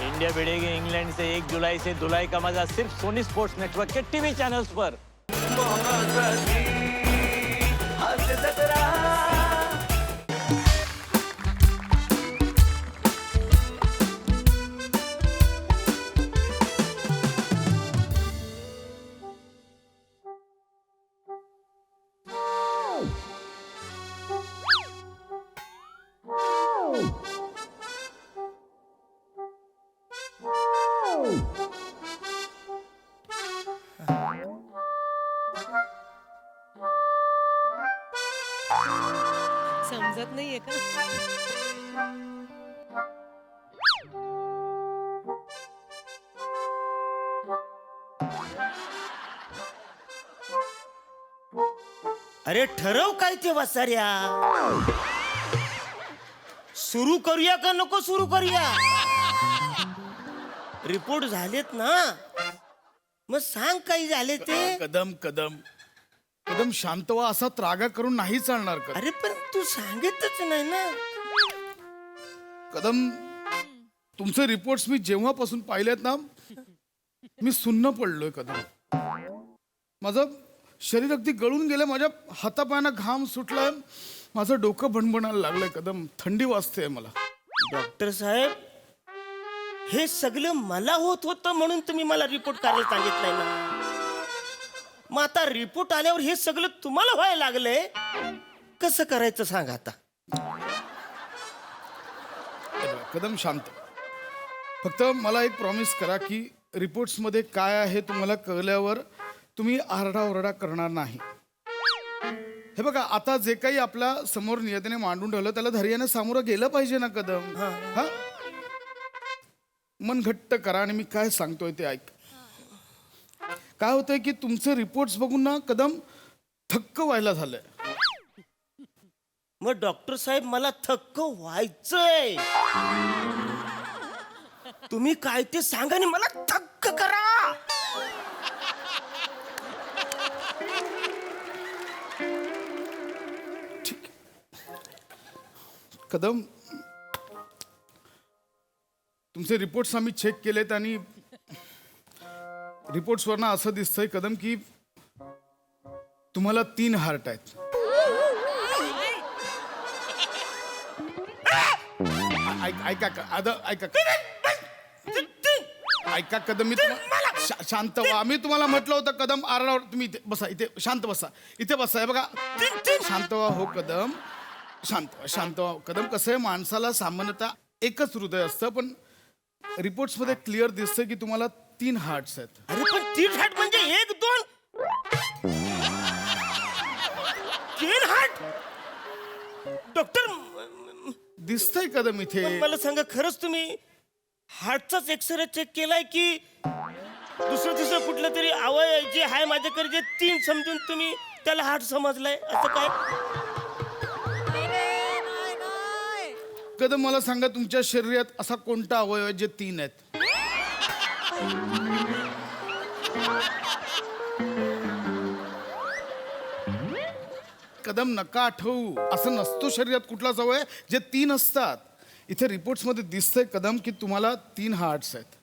India भिड़ेगी England से 1 जुलाई से धुलाई का मजा सिर्फ सोनी स्पोर्ट्स नेटवर्क के टीवी चैनल्स पर। समजत नाहीये का? अरे ठरव काय ते वसाऱ्या, सुरू करूया का नको सुरू करूया? रिपोर्ट झालेत ना, मग सांग काही झाले ते. कदम कदम कदम शांत व्हा, असा त्रागा करून नाही चालणार. कदम अरे पण तू सांगितच नाही ना. कदम तुमचे रिपोर्ट्स मी जेव्हापासून पाहिलेत ना, मी सुन्न पडलोय. कदम माझं शरीर अगदी गळून गेलं, माझ्या हातापायांना घाम सुटलाय, माझं डोकं भणभणायला लागलंय. कदम थंडी वाजते मला. डॉक्टर साहेब, हे सगळं मला होत होतं म्हणून तुम्ही मला रिपोर्ट करायला सांगितलंय ना. मग आता रिपोर्ट आल्यावर हे सगळं तुम्हाला व्हायला लागलंय, कसं करायचं सांग आता. कदम शांत. फक्त मला एक प्रॉमिस करा की रिपोर्ट्स मध्ये काय आहे तुम्हाला कळल्यावर तुम्ही आरडाओरडा करणार नाही. हे बघा, आता जे काही आपल्या समोर नियतीने मांडून ठेवलं त्याला धैर्याने सामोरं गेलं पाहिजे ना. कदम हा, मन घट्ट करा आणि मी काय सांगतोय ते ऐक. काय होतंय की तुमचे रिपोर्ट्स बघून ना कदम थक्क व्हायला झालंय. मग डॉक्टर साहेब, मला थक्क व्हायचंय. तुम्ही काय ते सांगा आणि मला थक्क करा. कदम, तुमचे रिपोर्ट्स आम्ही चेक केलेत आणि रिपोर्ट्सवरनं असं दिसतंय कदम की तुम्हाला 3 हार्ट आहेत. ऐका ऐका कदम, मी शांत व्हा. मी तुम्हाला म्हटलं होतं कदम आरडावर, तुम्ही इथे बसा, इथे शांत बसा, इथे बसा. हे बघा, शांत व्हा. हो कदम, शांत व्हा. कदम, कसं आहे, माणसाला सामान्यतः एकच हृदय असतं, पण रिपोर्ट्स मध्ये क्लिअर दिसतंय की तुम्हाला 3 हार्ट्स आहेत. अरे पण 3 हार्ट म्हणजे 1 2 3 हार्ट. डॉक्टर, दिसतंय कदम इथे. मला सांगा, खरंच तुम्ही हार्टचाच एक्सरे चेक केलाय की दुसरं कुठलं तरी अवयव जे आहे माझ्याकडे जे 3 समजून तुम्ही त्याला हार्ट समजलाय, असं काय? कदम, मला सांगा, तुमच्या शरीरात असा कोणता अवयव आहे जे 3 आहेत? कदम, नका आठवू. असं नसतो शरीरात कुठलाच अवयव जे 3 असतात. इथे रिपोर्ट्स मध्ये दिसतंय कदम की तुम्हाला 3 हार्ट्स आहेत.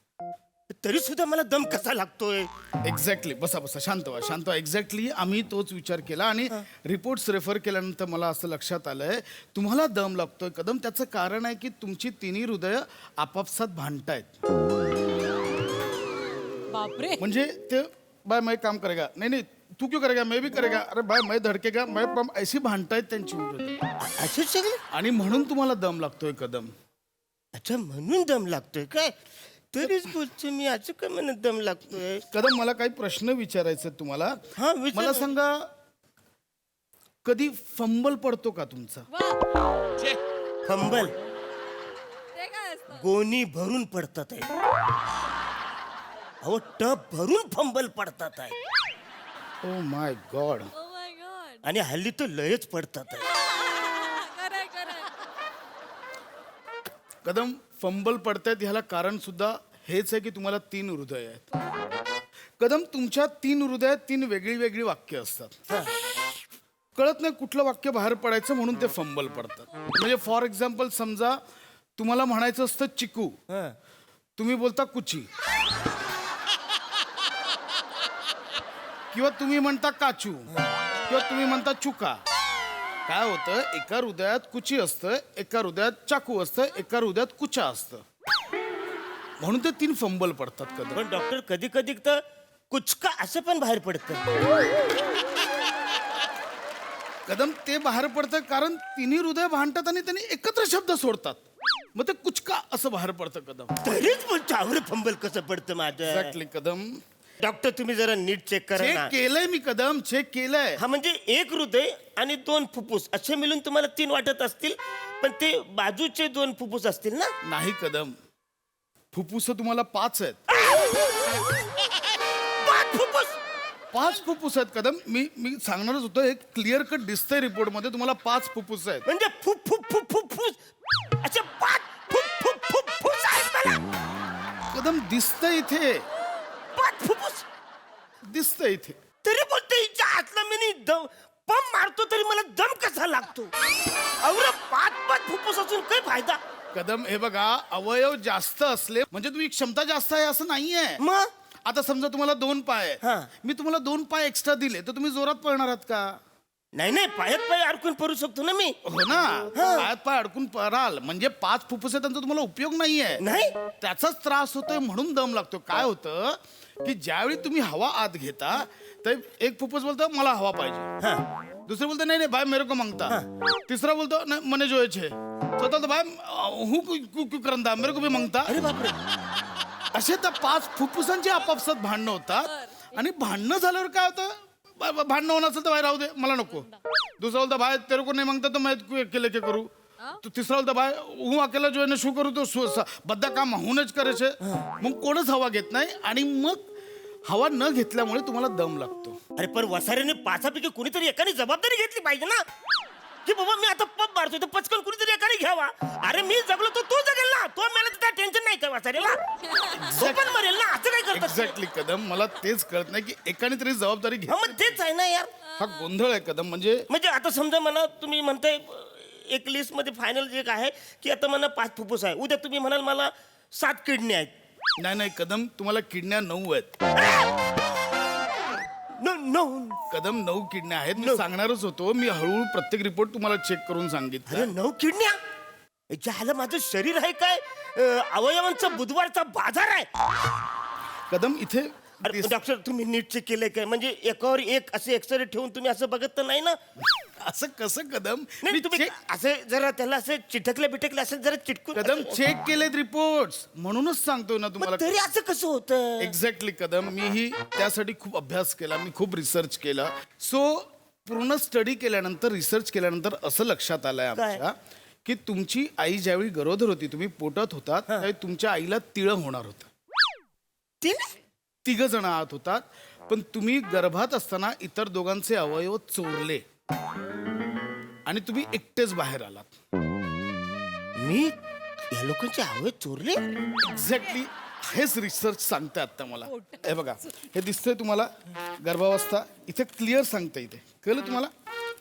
तरी सुद्धा मला दम कसा लागतोय? एक्झॅक्टली. बसा बसा, शांत व्हा, शांत व्हा. एक्झॅक्टली आम्ही तोच विचार केला आणि रिपोर्ट्स रेफर केल्यानंतर मला असं लक्षात आलंय तुम्हाला दम लागतोय. कदम, त्याचं कारण आहे की तुमची 3 हृदय आपापसात भांडतायत. बापरे. म्हणजे ते बाय मैं काम करेगा, नहीं नहीं तू क्यों करेगा, मैं भी करेगा, अरे बाय मैं धडकेगा, मैं पम, ऐसी भांडतायत त्यांची हृदय. असं सगळं? आणि म्हणून तुम्हाला दम लागतोय कदम. अच्छा, म्हणून दम लागतोय काय? तरीच बोलतो मी, असं काय म्हणत दम लागतोय? कदम, मला काही प्रश्न विचारायचे तुम्हाला. हा, विचार. मला सांगा, कधी फंबल पडतो का तुमचा? फंबल? ते काय असतं? गोणी भरून पडतात आहे. अहो, टप भरून फंबल पडतात आहे. Oh my God. Oh my God. आणि हल्ली तर लयच पडतात आहे. खरंय. कदम, फंबल पडतायत ह्याला कारण सुद्धा हेच आहे की तुम्हाला 3 हृदय आहेत. कदम, तुमच्या 3 हृदयात 3 वेगळी वेगळी वाक्य असतात. कळत नाही कुठलं वाक्य बाहेर पडायचं म्हणून ते फंबल पडतात. म्हणजे फॉर एक्झाम्पल समजा तुम्हाला म्हणायचं असतं चिकू, हं. तुम्ही बोलता कुची, किंवा तुम्ही म्हणता काचू, किंवा तुम्ही म्हणता चुका. काय होतं, एका हृदयात कुची असतं, एका हृदयात चाकू असतं, एका हृदयात कुचा असतं. म्हणून ते 3 फंबल पडतात कदम. पण डॉक्टर कधी कधी तर कुचका असं पण बाहेर पडतं. कदम ते बाहेर पडतं कारण तिन्ही हृदय भांडतात आणि त्यांनी एकत्र शब्द सोडतात. मग ते कुचका असं बाहेर पडतं कदम. तरीच पण चावर फंबल कसं पडतं माझं. एक्झॅक्टली कदम. डॉक्टर तुम्ही जरा नीट चेक करा चेक ना. केलंय मी कदम, चेक केलंय. हा म्हणजे एक हृदय आणि 2 फुफ्फुस असे मिळून तुम्हाला 3 वाटत असतील, पण ते बाजूचे 2 फुफ्फुस असतील ना. नाही कदम, फुफ्फुस तुम्हाला 5 आहेत. 5 फुफ्फुस. 5 फुफ्फुस आहेत कदम. मी सांगणारच होतो, एक क्लिअर कट दिसतंय रिपोर्ट मध्ये तुम्हाला 5 फुफ्फुस आहेत. म्हणजे फुफ्फुस असे 5 फुफ्फुस आहेत मला. कदम दिसतंय इथे, 5 फुफ्फुस दिसतंय इथे. तरी बोलते हिच्या हातला मी दम पंप मारतो तरी मला दम कसा लागतो. अवरा 5 फुफ्फुस असून काय फायदा. कदम हे बघा, अवयव जास्त असले म्हणजे तुम्ही क्षमता जास्त आहे असं नाहीये. मग आता समजा तुम्हाला 2 पाय आहेत, हा. मी तुम्हाला 2 पाय एक्स्ट्रा दिले तर तुम्ही जोरात पळणार आहात का? नाही पायात पाय अडकून पडू शकतो ना मी. हो ना, पायात पाय अडकून पळाल म्हणजे 5 फुफ्फुस आहेत त्यांचा तुम्हाला उपयोग नाहीये. नाही त्याचाच त्रास होतोय म्हणून दम लागतो. काय होतं की ज्यावेळी तुम्ही हवा आत घेता तर एक फुफ्फुस बोलतो मला हवा पाहिजे, हा. दुसरं बोलतो नाही भाई मेरे को मांगता, तिसरा बोलतो नाही मने जो है, चौथा तो भाई हूँ क्यों करंदा मेरे को भी मांगता. अरे बापरे. असे त्या 5 फुफ्फुसांची आपापसात भांडणं होतात आणि भांडणं झाल्यावर काय होतं, भांडणं होणं असेल तर भाई राहू दे मला नको. दुसरा बोलता भाई तेरे को नहीं मांगता तो मैं अकेले के करू. तो तिसरा बोलता भाई હું अकेला जो आहे शू करू तो બધા કામ हुनच करायचे. मग कोणच हवा घेत नाही आणि मग हवा न घेतल्यामुळे तुम्हाला दम लागतो. अरे पण वसाऱ्याने 5पैकी कुणीतरी एकाने जबाबदारी घेतली पाहिजे ना, की बाबा मी आता पंप मारतोय तर पचकन कुणीतरी एकाने घ्यावा. अरे मी जगलो तो तू जगेल ना, तो मेला तर टेन्शन नाही का वसाऱ्याला. तो पण मरेल ना, असं काय करतात. एक्झॅक्टली कदम, मला तेच कळत नाही की एकाने तरी जबाबदारी घ्या. मग तेच आहे ना यार. हा गोंधळ आहे कदम. म्हणजे आता समजा मला तुम्ही म्हणताय एक लिस्ट मध्ये फायनल जे आहे की आता मला 5 फुफ्फुस आहे, उद्या तुम्ही म्हणाल मला 7 किडनी आहेत. नाही कदम, तुम्हाला किडन्या 9 आहेत. कदम 9 किडन्या आहेत. मी सांगणारच होतो, मी हळूहळू प्रत्येक रिपोर्ट तुम्हाला चेक करून सांगितलं. अरे 9 किडन्या. ज्याला माझं शरीर आहे काय अवयवांचा बुधवारचा बाजार आहे. कदम इथे अरे डॉक्टर तुम्ही नीट चेक केलंय काय, म्हणजे एकावर एक असे एक्सरे ठेवून तुम्ही असं बघत तर नाही ना. असं कसं कदम, नाही मी तुम्ही check- असे जरा त्याला असं चिटकले बिटकले असं जरा चिटकून कदम चेक केलेत रिपोर्ट्स म्हणूनच सांगतोय ना मग तुम्हाला. तरी असं कसं होतं. एक्झॅक्टली कदम, मीही त्यासाठी खूप अभ्यास केला, मी खूप रिसर्च केला. सो पूर्ण स्टडी केल्यानंतर, रिसर्च केल्यानंतर असं लक्षात आलंय आमच्या की तुमची आई ज्यावेळी गरोदर होती, तुम्ही पोटात होतात त्यावेळी तुमच्या आईला तिळ होणार होतं. 3 जण आत होतात, पण तुम्ही गर्भात असताना इतर दोघांचे अवयव चोरले आणि तुम्ही एकटेच बाहेर आलात. मी या लोकांचे अवयव चोरले. एक्झॅक्टली हेच रिसर्च सांगते आता मला. हे बघा, हे दिसतंय तुम्हाला गर्भावस्था, इथे क्लिअर सांगते. इथे कळलं तुम्हाला.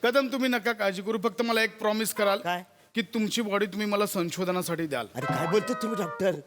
कदम तुम्ही नका काळजी करू, फक्त मला एक प्रॉमिस कराल काय? की तुमची बॉडी तुम्ही मला संशोधनासाठी द्याल. अरे काय बोलतो तुम्ही डॉक्टर.